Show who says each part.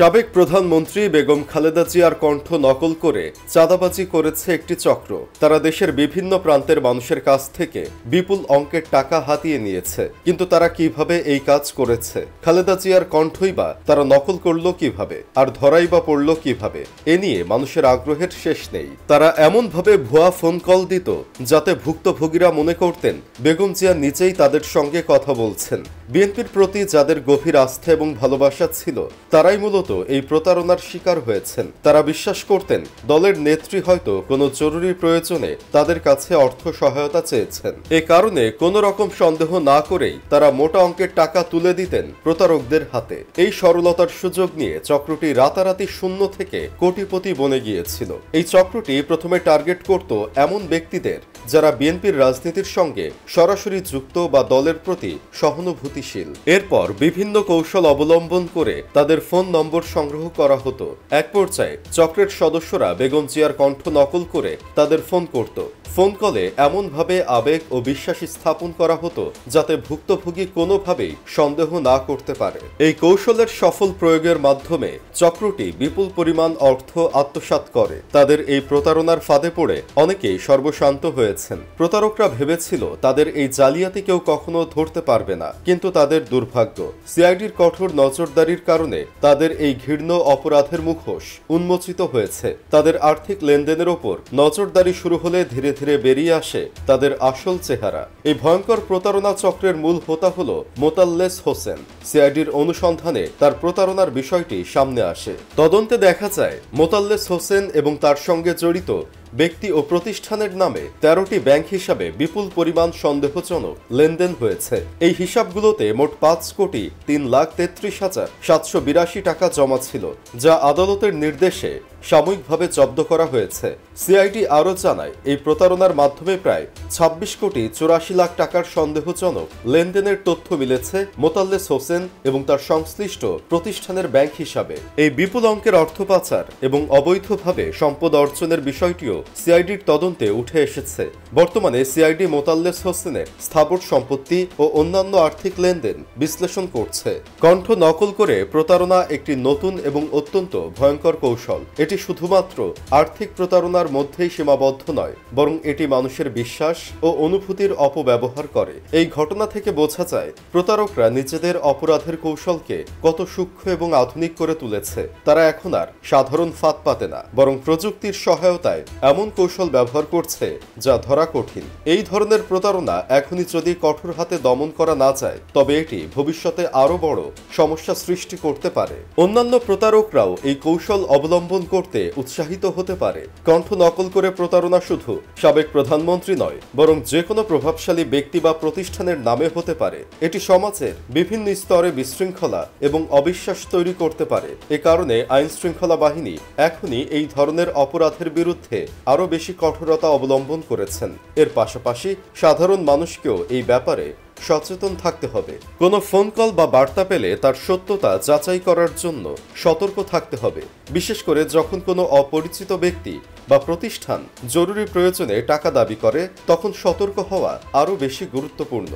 Speaker 1: সাবেক প্রধানমন্ত্রী বেগম খালেদা জিয়ার কণ্ঠ নকল করে চাঁদাবাজি করেছে একটি চক্র। তারা দেশের বিভিন্ন প্রান্তের মানুষের কাছ থেকে বিপুল অঙ্কের টাকা হাতিয়ে নিয়েছে। কিন্তু তারা কিভাবে এই কাজ করেছে, খালেদা জিয়ার কণ্ঠই বা তারা নকল করল কিভাবে, আর ধরাই বা পড়ল কিভাবে, এ নিয়ে মানুষের আগ্রহের শেষ নেই। তারা এমনভাবে ভুয়া ফোন কল দিত যাতে ভুক্তভোগীরা মনে করতেন বেগম জিয়া নিজেই তাদের সঙ্গে কথা বলছেন। বিএনপির প্রতি যাদের গভীর আস্থা এবং ভালোবাসা ছিল তারাই মূলত এই প্রতারণার শিকার হয়েছেন। তারা বিশ্বাস করতেন দলের নেত্রী হয়তো কোনো জরুরি প্রয়োজনে তাদের কাছে অর্থ সহায়তা চেয়েছেন। এ কারণে কোনো রকম সন্দেহ না করেই তারা মোটা অঙ্কের টাকা তুলে দিতেন প্রতারকদের হাতে। এই সরলতার সুযোগ নিয়ে চক্রটি রাতারাতি শূন্য থেকে কোটিপতি বনে গিয়েছিল। এই চক্রটি প্রথমে টার্গেট করত এমন ব্যক্তিদের যারা বিএনপির রাজনীতির সঙ্গে সরাসরি যুক্ত বা দলের প্রতি সহানুভূতিশীল। এরপর বিভিন্ন কৌশল অবলম্বন করে তাদের ফোন নম্বর সংগ্রহ করা হতো। এক পর্যায়ে চক্রের সদস্যরা বেগম জিয়ার কণ্ঠ নকল করে তাদের ফোন করত। ফোন কলে এমনভাবে আবেগ ও বিশ্বাস স্থাপন করা হতো যাতে ভুক্তভোগী কোনোভাবেই সন্দেহ না করতে পারে। এই কৌশলের সফল প্রয়োগের মাধ্যমে চক্রটি বিপুল পরিমাণ অর্থ আত্মসাৎ করে। তাদের এই প্রতারণার ফাঁদে পড়ে অনেকেই সর্বশান্ত হয়েছেন। প্রতারকরা ভেবেছিল তাদের এই জালিয়াতি কেউ কখনো ধরতে পারবে না, কিন্তু তাদের দুর্ভাগ্য, সিআইডির কঠোর নজরদারির কারণে তাদের এই ঘৃণ্য অপরাধের মুখোশ উন্মোচিত হয়েছে। তাদের আর্থিক লেনদেনের ওপর নজরদারি শুরু হলে ধীরে ধীরে বেরিয়ে আসে তাদের আসল চেহারা। এই ভয়ঙ্কর প্রতারণা চক্রের মূল হোতা হল মোতাল্লেস হোসেন। সিআইডির অনুসন্ধানে তার প্রতারণার বিষয়টি সামনে আসে। তদন্তে দেখা যায় মোতাল্লেস হোসেন এবং তার সঙ্গে জড়িত ব্যক্তি ও প্রতিষ্ঠানের নামে 13টি ব্যাংক হিসাবে বিপুল পরিমাণ সন্দেহজনক লেনদেন হয়েছে। এই হিসাবগুলোতে মোট 5,03,33,782 টাকা জমা ছিল, যা আদালতের নির্দেশে সাময়িকভাবে জব্দ করা হয়েছে। সিআইডি আরও জানায় এই প্রতারণার মাধ্যমে প্রায় 26,84,00,000 টাকার সন্দেহজনক লেনদেনের তথ্য মিলেছে মোতাল্লেস হোসেন এবং তার সংশ্লিষ্ট প্রতিষ্ঠানের ব্যাংক হিসাবে। এই বিপুল অঙ্কের অর্থ পাচার এবং অবৈধভাবে সম্পদ অর্জনের বিষয়টিও সিআইডির তদন্তে উঠে এসেছে। বর্তমানে সিআইডি মোতাল্লেস হোসেনের স্থাবর সম্পত্তি ও অন্যান্য আর্থিক লেনদেন বিশ্লেষণ করছে। কণ্ঠ নকল করে প্রতারণা একটি নতুন এবং অত্যন্ত ভয়ঙ্কর কৌশল। এটি শুধুমাত্র আর্থিক প্রতারণার মধ্যেই সীমাবদ্ধ নয়, বরং এটি মানুষের বিশ্বাস ও অনুভূতির অপব্যবহার করে। এই ঘটনা থেকে বোঝা যায় প্রতারকরা নিজেদের অপরাধের কৌশলকে কত সূক্ষ্ম এবং আধুনিক করে তুলেছে। তারা এখন আর সাধারণ ফাঁদ পাতে না, বরং প্রযুক্তির সহায়তায় এমন কৌশল ব্যবহার করছে যা ধরা কঠিন। এই ধরনের প্রতারণা এখনই যদি কঠোর হাতে দমন করা না যায়, তবে এটি ভবিষ্যতে আরো বড় সমস্যা সৃষ্টি করতে পারে। অন্যান্য প্রতারকরাও এই কৌশল অবলম্বন করতে উৎসাহিত হতে পারে। কণ্ঠ নকল করে প্রতারণা শুধু সাবেক প্রধানমন্ত্রী নয়, বরং যে কোনো প্রভাবশালী ব্যক্তি বা প্রতিষ্ঠানের নামে হতে পারে। এটি সমাজের বিভিন্ন স্তরে বিশৃঙ্খলা এবং অবিশ্বাস তৈরি করতে পারে। এ কারণে আইন শৃঙ্খলা বাহিনী এখনই এই ধরনের অপরাধের বিরুদ্ধে আরও বেশি কঠোরতা অবলম্বন করেছেন। এর পাশাপাশি সাধারণ মানুষকেও এই ব্যাপারে সচেতন থাকতে হবে। কোনো ফোন কল বা বার্তা পেলে তার সত্যতা যাচাই করার জন্য সতর্ক থাকতে হবে, বিশেষ করে যখন কোনো অপরিচিত ব্যক্তি বা প্রতিষ্ঠান জরুরি প্রয়োজনে টাকা দাবি করে, তখন সতর্ক হওয়া আরও বেশি গুরুত্বপূর্ণ।